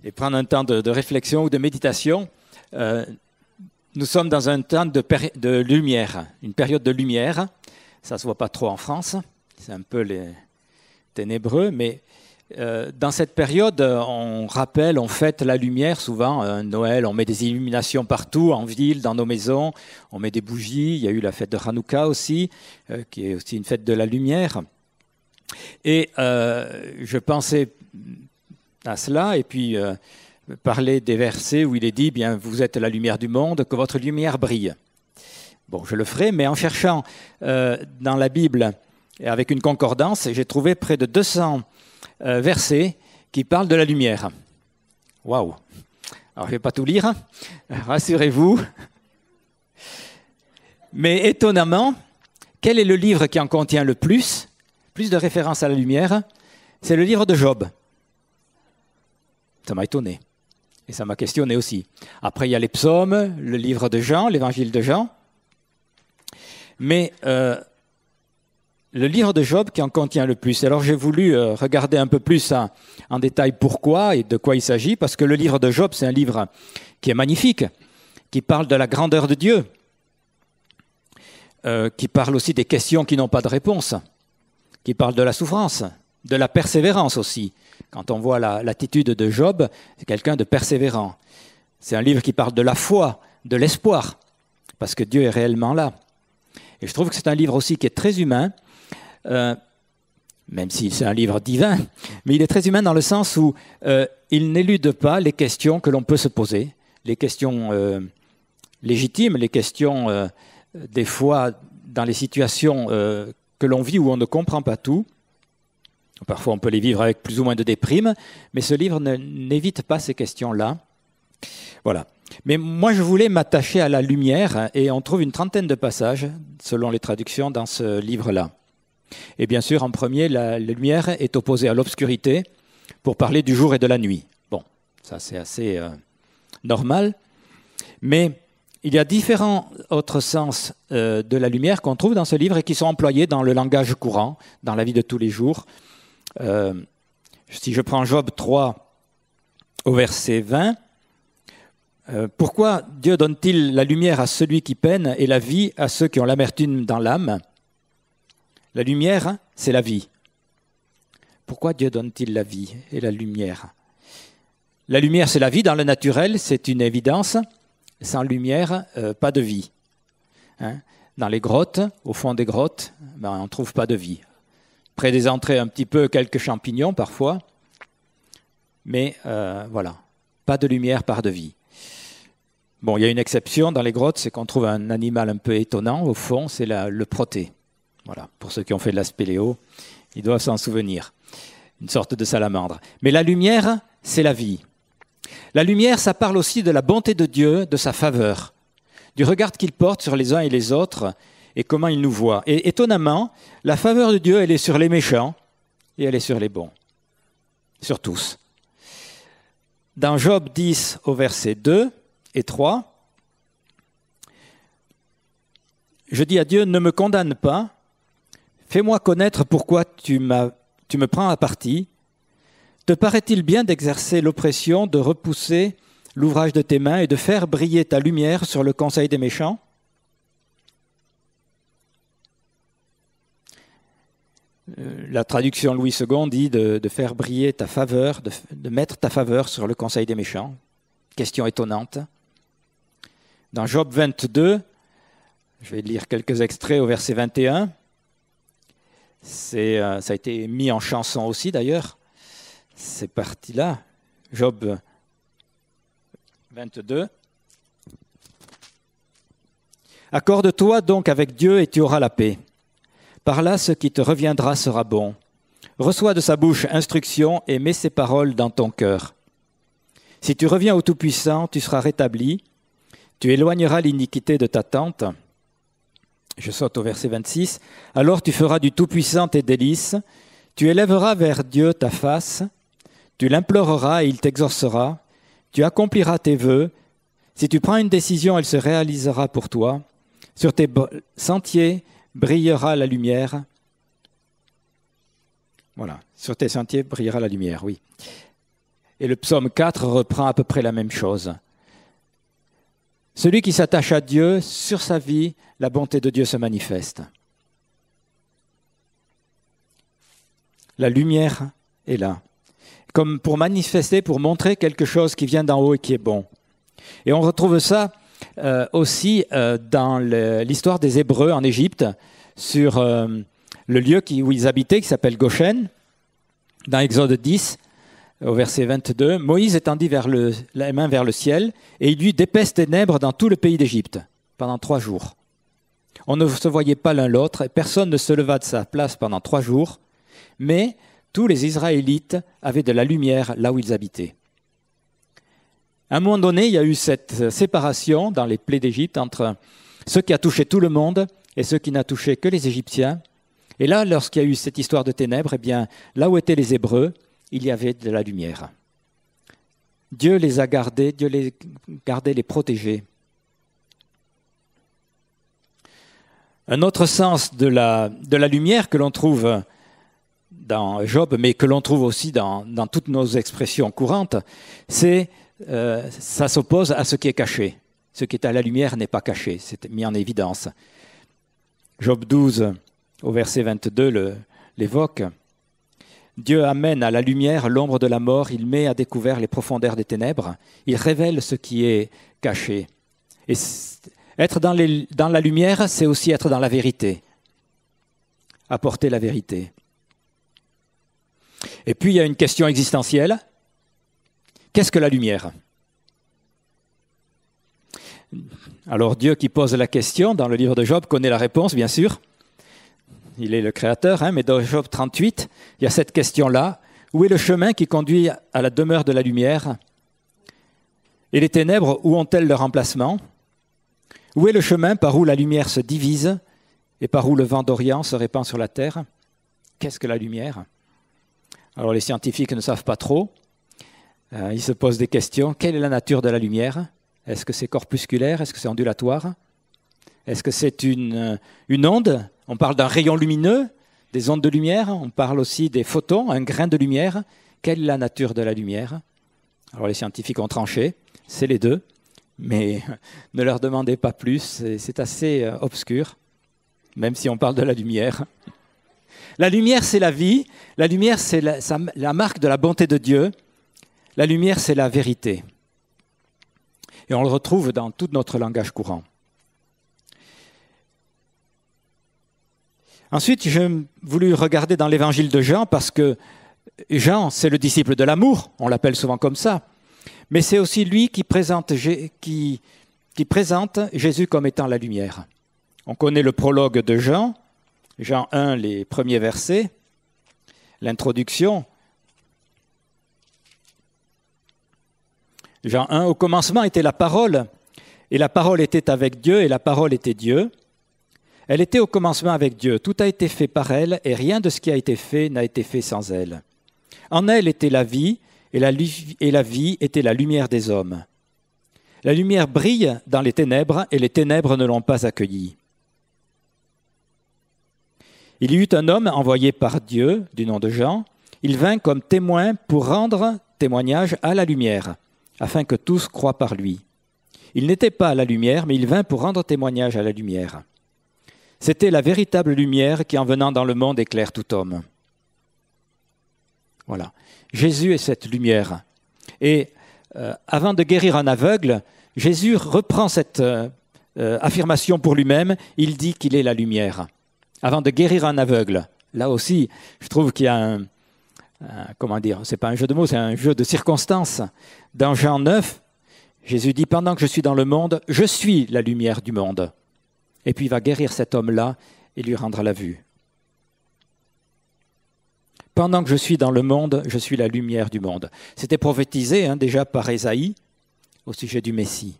et prendre un temps de réflexion ou de méditation. Nous sommes dans un temps de lumière, une période de lumière. Ça ne se voit pas trop en France, c'est un peu les ténébreux, mais dans cette période, on rappelle, on fête la lumière souvent. Noël, on met des illuminations partout, en ville, dans nos maisons, on met des bougies. Il y a eu la fête de Hanouka aussi, qui est aussi une fête de la lumière. Et je pensais à cela, et puis parler des versets où il est dit, bien, vous êtes la lumière du monde, que votre lumière brille. Bon, je le ferai, mais en cherchant dans la Bible, avec une concordance, j'ai trouvé près de 200 versets qui parlent de la lumière. Waouh! Alors, je ne vais pas tout lire, rassurez-vous. Mais étonnamment, quel est le livre qui en contient le plus de références à la lumière? C'est le livre de Job. Ça m'a étonné. Et ça m'a questionné aussi. Après, il y a les psaumes, le livre de Jean, l'évangile de Jean. Mais le livre de Job qui en contient le plus. Alors j'ai voulu regarder un peu plus en détail pourquoi et de quoi il s'agit, parce que le livre de Job, c'est un livre qui est magnifique, qui parle de la grandeur de Dieu, qui parle aussi des questions qui n'ont pas de réponse, qui parle de la souffrance, de la persévérance aussi. Quand on voit l'attitude de Job, c'est quelqu'un de persévérant. C'est un livre qui parle de la foi, de l'espoir, parce que Dieu est réellement là. Et je trouve que c'est un livre aussi qui est très humain, même si c'est un livre divin, mais il est très humain dans le sens où il n'élude pas les questions que l'on peut se poser, les questions légitimes, les questions des fois dans les situations que l'on vit où on ne comprend pas tout. Parfois on peut les vivre avec plus ou moins de déprime, mais ce livre n'évite pas ces questions-là. Voilà. Mais moi, je voulais m'attacher à la lumière, et on trouve une trentaine de passages, selon les traductions, dans ce livre-là. Et bien sûr, en premier, la lumière est opposée à l'obscurité pour parler du jour et de la nuit. Bon, ça c'est assez normal. Mais il y a différents autres sens de la lumière qu'on trouve dans ce livre et qui sont employés dans le langage courant, dans la vie de tous les jours. Si je prends Job 3 au verset 20, pourquoi Dieu donne-t-il la lumière à celui qui peine et la vie à ceux qui ont l'amertume dans l'âme? La lumière, c'est la vie. Pourquoi Dieu donne-t-il la vie et la lumière? La lumière, c'est la vie dans le naturel, c'est une évidence. Sans lumière, pas de vie. Dans les grottes, au fond des grottes, on ne trouve pas de vie. Près des entrées, un petit peu, quelques champignons parfois. Mais voilà, pas de lumière, pas de vie. Bon, il y a une exception dans les grottes, c'est qu'on trouve un animal un peu étonnant au fond, c'est le protée. Voilà, pour ceux qui ont fait de la spéléo, ils doivent s'en souvenir. Une sorte de salamandre. Mais la lumière, c'est la vie. La lumière, ça parle aussi de la bonté de Dieu, de sa faveur, du regard qu'il porte sur les uns et les autres et comment il nous voit. Et étonnamment, la faveur de Dieu, elle est sur les méchants et elle est sur les bons, sur tous. Dans Job 10 au verset 2 et 3, je dis à Dieu, ne me condamne pas, fais-moi connaître pourquoi tu me prends à partie. Te paraît-il bien d'exercer l'oppression, de repousser l'ouvrage de tes mains et de faire briller ta lumière sur le conseil des méchants? La traduction Louis II dit de faire briller ta faveur, de mettre ta faveur sur le conseil des méchants. Question étonnante. Dans Job 22, je vais lire quelques extraits au verset 21. Ça a été mis en chanson aussi d'ailleurs. C'est parti là. Job 22. Accorde-toi donc avec Dieu et tu auras la paix. Par là, ce qui te reviendra sera bon. Reçois de sa bouche instruction et mets ses paroles dans ton cœur. Si tu reviens au Tout-Puissant, tu seras rétabli. Tu éloigneras l'iniquité de ta tente. Je saute au verset 26. Alors tu feras du Tout-Puissant tes délices. Tu élèveras vers Dieu ta face. Tu l'imploreras et il t'exaucera. Tu accompliras tes vœux. Si tu prends une décision, elle se réalisera pour toi. Sur tes sentiers brillera la lumière. Voilà, sur tes sentiers brillera la lumière, oui. Et le psaume 4 reprend à peu près la même chose. Celui qui s'attache à Dieu, sur sa vie, la bonté de Dieu se manifeste. La lumière est là, comme pour manifester, pour montrer quelque chose qui vient d'en haut et qui est bon. Et on retrouve ça aussi dans l'histoire des Hébreux en Égypte, sur le lieu où ils habitaient, qui s'appelle Goshen, dans Exode 10, au verset 22. Moïse étendit la main vers le ciel, et il y eut d'épaisses ténèbres dans tout le pays d'Égypte, pendant 3 jours. On ne se voyait pas l'un l'autre, et personne ne se leva de sa place pendant 3 jours, mais tous les Israélites avaient de la lumière là où ils habitaient. À un moment donné, il y a eu cette séparation dans les plaies d'Égypte entre ce qui a touché tout le monde et ce qui n'a touché que les Égyptiens. Et là, lorsqu'il y a eu cette histoire de ténèbres, eh bien, là où étaient les Hébreux, il y avait de la lumière. Dieu les a gardés, Dieu les gardait, les protégeait. Un autre sens de la lumière que l'on trouve dans Job, mais que l'on trouve aussi dans toutes nos expressions courantes, c'est ça s'oppose à ce qui est caché. Ce qui est à la lumière n'est pas caché, c'est mis en évidence. Job 12, au verset 22, l'évoque. Dieu amène à la lumière l'ombre de la mort, il met à découvert les profondeurs des ténèbres, il révèle ce qui est caché. Et être dans la lumière, c'est aussi être dans la vérité, apporter la vérité. Et puis il y a une question existentielle. Qu'est-ce que la lumière ? Alors Dieu qui pose la question dans le livre de Job connaît la réponse, bien sûr. Il est le créateur, mais dans Job 38, il y a cette question-là. Où est le chemin qui conduit à la demeure de la lumière ? Et les ténèbres, où ont-elles leur emplacement ? Où est le chemin par où la lumière se divise et par où le vent d'Orient se répand sur la terre ? Qu'est-ce que la lumière ? Alors les scientifiques ne savent pas trop. Ils se posent des questions. Quelle est la nature de la lumière ? Est-ce que c'est corpusculaire ? Est-ce que c'est ondulatoire ? Est-ce que c'est une onde ? On parle d'un rayon lumineux, des ondes de lumière. On parle aussi des photons, un grain de lumière. Quelle est la nature de la lumière ? Alors les scientifiques ont tranché. C'est les deux. Mais ne leur demandez pas plus. C'est assez obscur, même si on parle de la lumière. La lumière, c'est la vie. La lumière, c'est la marque de la bonté de Dieu. La lumière, c'est la vérité. Et on le retrouve dans tout notre langage courant. Ensuite, j'ai voulu regarder dans l'évangile de Jean, parce que Jean, c'est le disciple de l'amour, on l'appelle souvent comme ça, mais c'est aussi lui qui présente Jésus comme étant la lumière. On connaît le prologue de Jean, Jean 1, les premiers versets, l'introduction. Jean 1, au commencement était la parole, et la parole était avec Dieu, et la parole était Dieu. Elle était au commencement avec Dieu. Tout a été fait par elle, et rien de ce qui a été fait n'a été fait sans elle. En elle était la vie, et la vie était la lumière des hommes. La lumière brille dans les ténèbres, et les ténèbres ne l'ont pas accueillie. Il y eut un homme envoyé par Dieu, du nom de Jean. Il vint comme témoin pour rendre témoignage à la lumière, afin que tous croient par lui. Il n'était pas à la lumière, mais il vint pour rendre témoignage à la lumière. C'était la véritable lumière qui, en venant dans le monde, éclaire tout homme. Voilà. Jésus est cette lumière. Et avant de guérir un aveugle, Jésus reprend cette affirmation pour lui-même. Il dit qu'il est la lumière. Avant de guérir un aveugle. Là aussi, je trouve qu'il y a c'est pas un jeu de mots, c'est un jeu de circonstances. Dans Jean 9, Jésus dit « Pendant que je suis dans le monde, je suis la lumière du monde. » Et puis il va guérir cet homme-là et lui rendre la vue. Pendant que je suis dans le monde, je suis la lumière du monde. C'était prophétisé déjà par Ésaïe au sujet du Messie.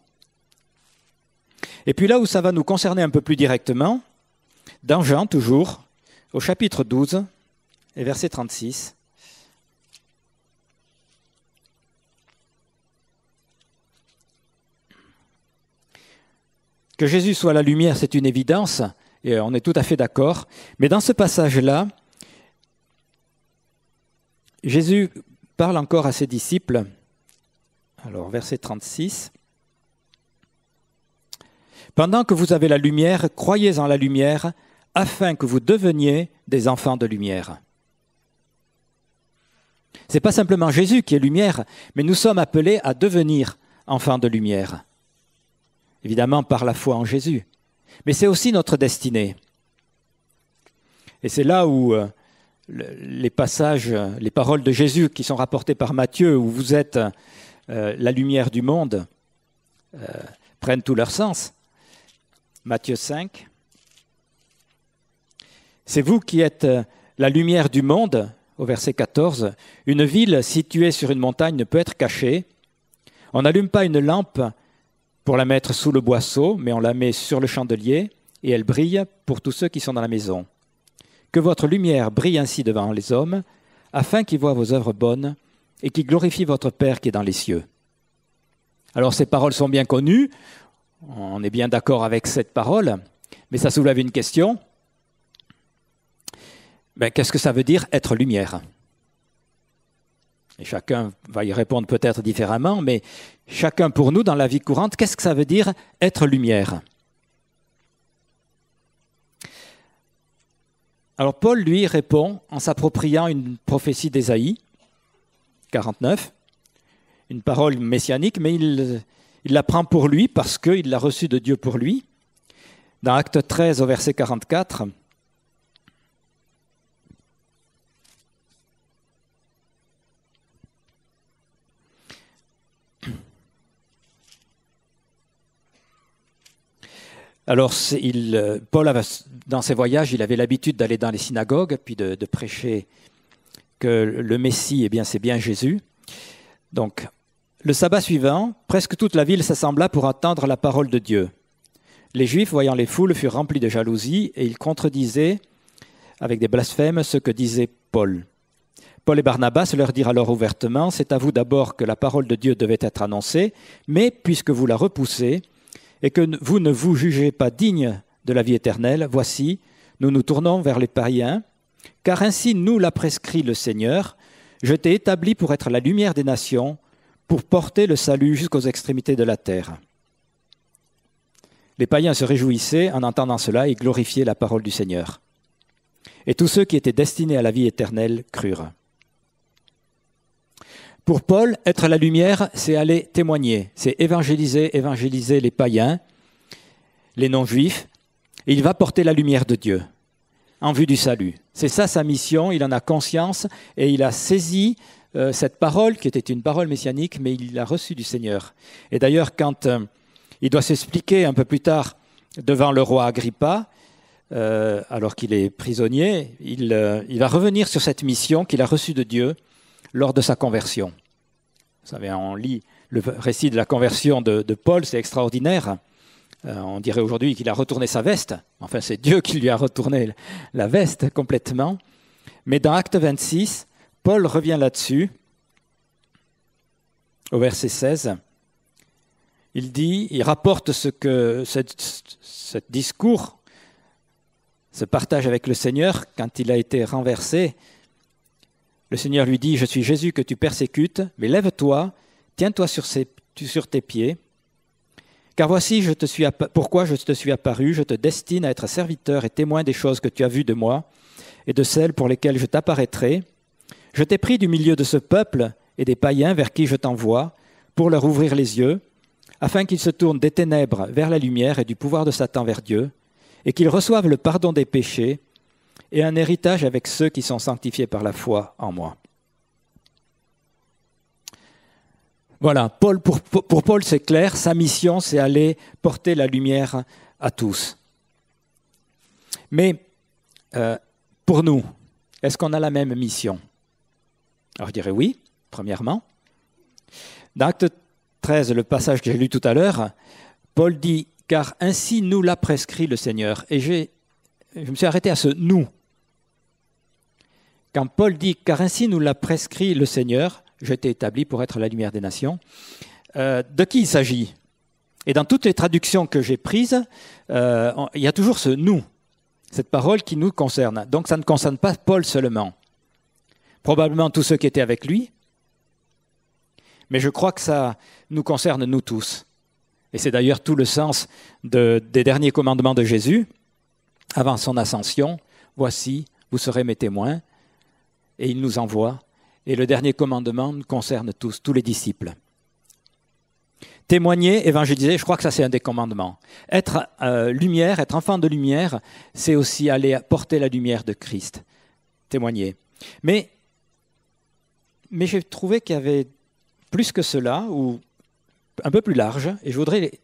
Et puis là où ça va nous concerner un peu plus directement, dans Jean toujours, au chapitre 12 et verset 36, que Jésus soit la lumière, c'est une évidence, et on est tout à fait d'accord. Mais dans ce passage-là, Jésus parle encore à ses disciples. Alors, verset 36. « Pendant que vous avez la lumière, croyez en la lumière, afin que vous deveniez des enfants de lumière. » Ce n'est pas simplement Jésus qui est lumière, mais nous sommes appelés à devenir enfants de lumière. Évidemment, par la foi en Jésus. Mais c'est aussi notre destinée. Et c'est là où les passages, les paroles de Jésus qui sont rapportées par Matthieu, où vous êtes la lumière du monde, prennent tout leur sens. Matthieu 5. C'est vous qui êtes la lumière du monde, au verset 14. Une ville située sur une montagne ne peut être cachée. On n'allume pas une lampe pour la mettre sous le boisseau, mais on la met sur le chandelier et elle brille pour tous ceux qui sont dans la maison. Que votre lumière brille ainsi devant les hommes, afin qu'ils voient vos œuvres bonnes et qu'ils glorifient votre Père qui est dans les cieux. Alors ces paroles sont bien connues, on est bien d'accord avec cette parole, mais ça soulève une question. Qu'est-ce que ça veut dire être lumière ? Et chacun va y répondre peut-être différemment, mais chacun pour nous, dans la vie courante, qu'est-ce que ça veut dire être lumière ? Alors Paul, lui, répond en s'appropriant une prophétie d'Ésaïe, 49, une parole messianique, mais il la prend pour lui parce qu'il l'a reçue de Dieu pour lui. Dans Acte 13, au verset 44, alors, Paul, dans ses voyages, il avait l'habitude d'aller dans les synagogues, puis de prêcher que le Messie, c'est bien Jésus. Donc, le sabbat suivant, presque toute la ville s'assembla pour entendre la parole de Dieu. Les Juifs, voyant les foules, furent remplis de jalousie, et ils contredisaient avec des blasphèmes ce que disait Paul. Paul et Barnabas leur dirent alors ouvertement, « C'est à vous d'abord que la parole de Dieu devait être annoncée, mais puisque vous la repoussez, et que vous ne vous jugez pas digne de la vie éternelle, voici, nous nous tournons vers les païens, car ainsi nous l'a prescrit le Seigneur, je t'ai établi pour être la lumière des nations, pour porter le salut jusqu'aux extrémités de la terre. » Les païens se réjouissaient en entendant cela et glorifiaient la parole du Seigneur. Et tous ceux qui étaient destinés à la vie éternelle crurent. Pour Paul, être la lumière, c'est aller témoigner, c'est évangéliser les païens, les non-juifs, et il va porter la lumière de Dieu en vue du salut. C'est ça sa mission, il en a conscience et il a saisi cette parole qui était une parole messianique, mais il l'a reçue du Seigneur. Et d'ailleurs, quand il doit s'expliquer un peu plus tard devant le roi Agrippa, alors qu'il est prisonnier, il va revenir sur cette mission qu'il a reçue de Dieu lors de sa conversion. Vous savez, on lit le récit de la conversion de Paul, c'est extraordinaire. On dirait aujourd'hui qu'il a retourné sa veste. Enfin, c'est Dieu qui lui a retourné la veste complètement. Mais dans Acte 26, Paul revient là-dessus, au verset 16. Il rapporte ce discours, ce partage avec le Seigneur, quand il a été renversé. Le Seigneur lui dit, « Je suis Jésus que tu persécutes, mais lève-toi, tiens-toi sur tes pieds, car voici pourquoi je te suis apparu, je te destine à être serviteur et témoin des choses que tu as vues de moi et de celles pour lesquelles je t'apparaîtrai. Je t'ai pris du milieu de ce peuple et des païens vers qui je t'envoie pour leur ouvrir les yeux, afin qu'ils se tournent des ténèbres vers la lumière et du pouvoir de Satan vers Dieu, et qu'ils reçoivent le pardon des péchés et un héritage avec ceux qui sont sanctifiés par la foi en moi. » Voilà, pour Paul, c'est clair, sa mission, c'est aller porter la lumière à tous. Mais pour nous, est-ce qu'on a la même mission ? Alors je dirais oui, premièrement. Dans Acte 13, le passage que j'ai lu tout à l'heure, Paul dit « Car ainsi nous l'a prescrit le Seigneur ». Et je me suis arrêté à ce « nous ». Quand Paul dit « Car ainsi nous l'a prescrit le Seigneur », je t'ai établi pour être la lumière des nations. De qui il s'agit ? Et dans toutes les traductions que j'ai prises, il y a toujours ce « nous », cette parole qui nous concerne. Donc ça ne concerne pas Paul seulement. Probablement tous ceux qui étaient avec lui, Mais je crois que ça nous concerne nous tous. Et c'est d'ailleurs tout le sens des derniers commandements de Jésus, avant son ascension. Voici, vous serez mes témoins. Et il nous envoie. Et le dernier commandement nous concerne tous les disciples. Témoigner, évangéliser, je crois que ça c'est un des commandements. Être lumière, être enfant de lumière, c'est aussi aller porter la lumière de Christ. Témoigner. Mais j'ai trouvé qu'il y avait plus que cela, ou un peu plus large, et je voudrais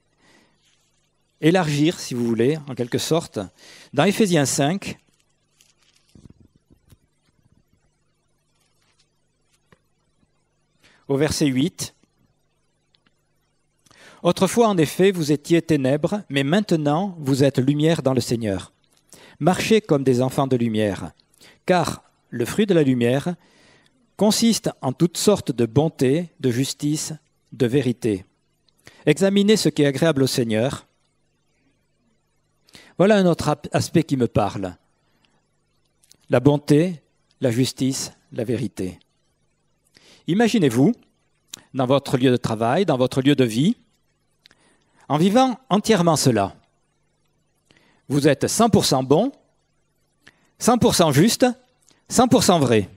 élargir, si vous voulez, en quelque sorte. Dans Éphésiens 5, au verset 8, « Autrefois, en effet, vous étiez ténèbres, mais maintenant, vous êtes lumière dans le Seigneur. Marchez comme des enfants de lumière, car le fruit de la lumière consiste en toutes sortes de bonté, de justice, de vérité. Examinez ce qui est agréable au Seigneur. » Voilà un autre aspect qui me parle. La bonté, la justice, la vérité. Imaginez-vous, dans votre lieu de travail, dans votre lieu de vie, en vivant entièrement cela. Vous êtes 100% bon, 100% juste, 100% vrai.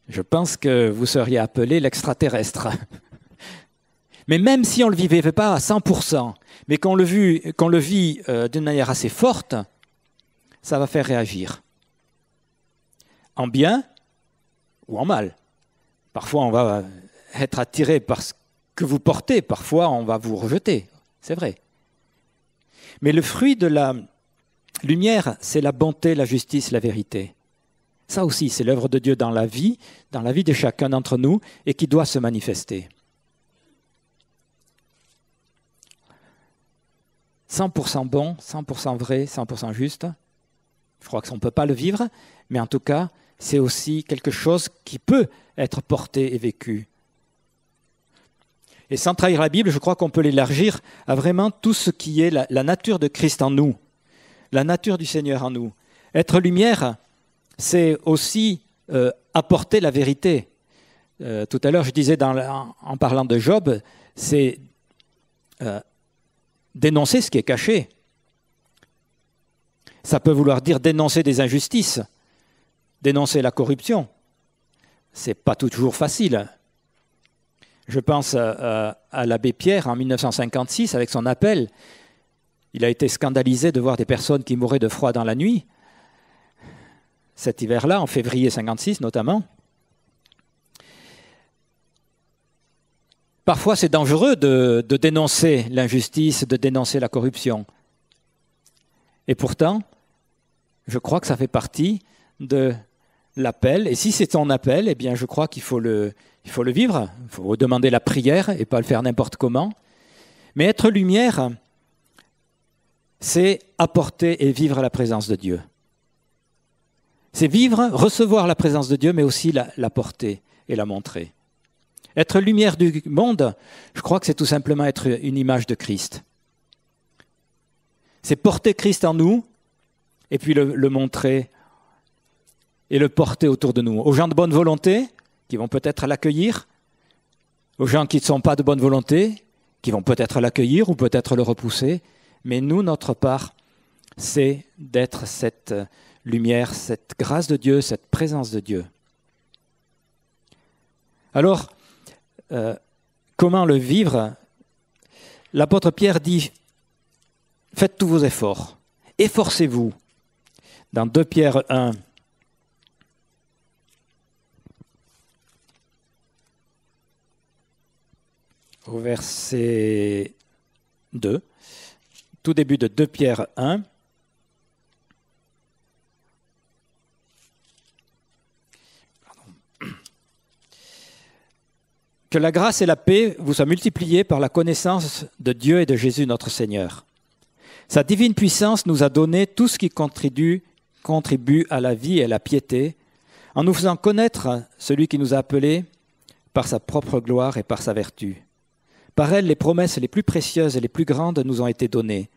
Je pense que vous seriez appelé l'extraterrestre. Mais même si on ne le vivait pas à 100%, mais qu'on le vit d'une manière assez forte, ça va faire réagir. En bien ou en mal. Parfois, on va être attiré par ce que vous portez, parfois, on va vous rejeter. C'est vrai. Mais le fruit de la lumière, c'est la bonté, la justice, la vérité. Ça aussi, c'est l'œuvre de Dieu dans la vie de chacun d'entre nous, et qui doit se manifester. 100% bon, 100% vrai, 100% juste. Je crois qu'on ne peut pas le vivre, mais en tout cas, c'est aussi quelque chose qui peut être porté et vécu. Et sans trahir la Bible, je crois qu'on peut l'élargir à vraiment tout ce qui est la nature de Christ en nous, la nature du Seigneur en nous. Être lumière, c'est aussi apporter la vérité. Tout à l'heure, je disais en parlant de Job, c'est dénoncer ce qui est caché. Ça peut vouloir dire dénoncer des injustices, dénoncer la corruption. Ce n'est pas toujours facile. Je pense à l'abbé Pierre en 1956 avec son appel. Il a été scandalisé de voir des personnes qui mouraient de froid dans la nuit. Cet hiver-là, en février 1956 notamment. Parfois, c'est dangereux de dénoncer l'injustice, de dénoncer la corruption. Et pourtant, je crois que ça fait partie de l'appel. Et si c'est ton appel, eh bien, je crois qu'il faut le vivre. Il faut demander la prière et pas le faire n'importe comment. Mais être lumière, c'est apporter et vivre la présence de Dieu. C'est vivre, recevoir la présence de Dieu, mais aussi la porter et la montrer. Être lumière du monde, je crois que c'est tout simplement être une image de Christ. C'est porter Christ en nous, et puis le montrer et le porter autour de nous. Aux gens de bonne volonté, qui vont peut-être l'accueillir, aux gens qui ne sont pas de bonne volonté, qui vont peut-être l'accueillir ou peut-être le repousser, mais nous, notre part, c'est d'être cette lumière, cette grâce de Dieu, cette présence de Dieu. Alors, comment le vivre? L'apôtre Pierre dit, faites tous vos efforts, efforcez-vous. Dans 2 Pierre 1, au verset 2, tout début de 2 Pierre 1, que la grâce et la paix vous soient multipliées par la connaissance de Dieu et de Jésus notre Seigneur. Sa divine puissance nous a donné tout ce qui contribue à la vie et à la piété, en nous faisant connaître celui qui nous a appelés par sa propre gloire et par sa vertu. Par elle, les promesses les plus précieuses et les plus grandes nous ont été données,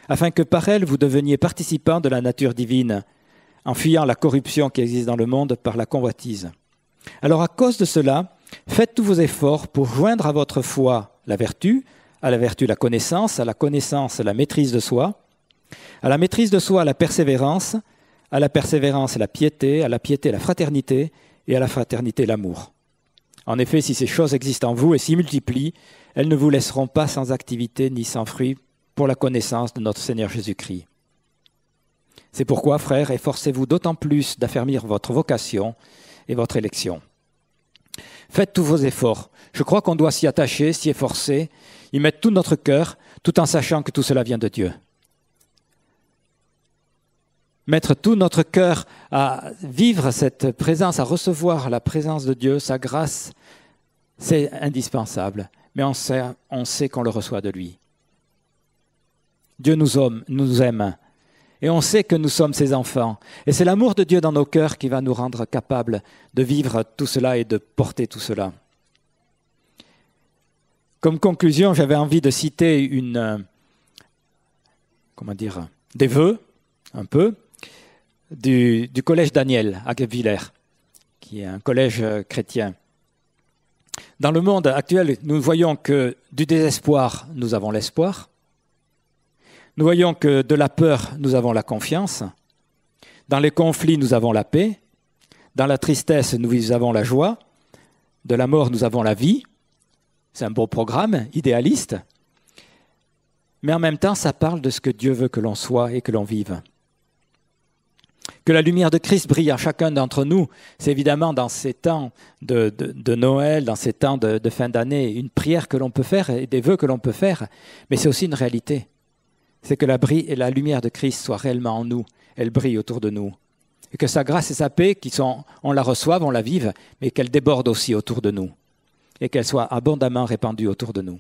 afin que par elle, vous deveniez participants de la nature divine, en fuyant la corruption qui existe dans le monde par la convoitise. Alors à cause de cela, faites tous vos efforts pour joindre à votre foi la vertu, à la vertu la connaissance, à la connaissance la maîtrise de soi, à la maîtrise de soi la persévérance, à la persévérance la piété, à la piété la fraternité, et à la fraternité l'amour. En effet, si ces choses existent en vous et s'y multiplient, elles ne vous laisseront pas sans activité ni sans fruit pour la connaissance de notre Seigneur Jésus-Christ. C'est pourquoi, frères, efforcez-vous d'autant plus d'affermir votre vocation et votre élection. Faites tous vos efforts. Je crois qu'on doit s'y attacher, s'y efforcer, y mettre tout notre cœur, tout en sachant que tout cela vient de Dieu. Mettre tout notre cœur à vivre cette présence, à recevoir la présence de Dieu, sa grâce, c'est indispensable. Mais on sait qu'on le reçoit de lui. Dieu nous aime. Et on sait que nous sommes ses enfants. Et c'est l'amour de Dieu dans nos cœurs qui va nous rendre capables de vivre tout cela et de porter tout cela. Comme conclusion, j'avais envie de citer des vœux, un peu, du collège Daniel à Guebwiller, qui est un collège chrétien. Dans le monde actuel, nous voyons que du désespoir, nous avons l'espoir. Nous voyons que de la peur, nous avons la confiance. Dans les conflits, nous avons la paix. Dans la tristesse, nous avons la joie. De la mort, nous avons la vie. C'est un beau programme, idéaliste. Mais en même temps, ça parle de ce que Dieu veut que l'on soit et que l'on vive. Que la lumière de Christ brille en chacun d'entre nous, c'est évidemment dans ces temps de Noël, dans ces temps de fin d'année, une prière que l'on peut faire et des vœux que l'on peut faire, mais c'est aussi une réalité. C'est que la lumière de Christ soit réellement en nous, elle brille autour de nous. Et que sa grâce et sa paix, on la reçoive, on la vive, mais qu'elle déborde aussi autour de nous. Et qu'elle soit abondamment répandue autour de nous.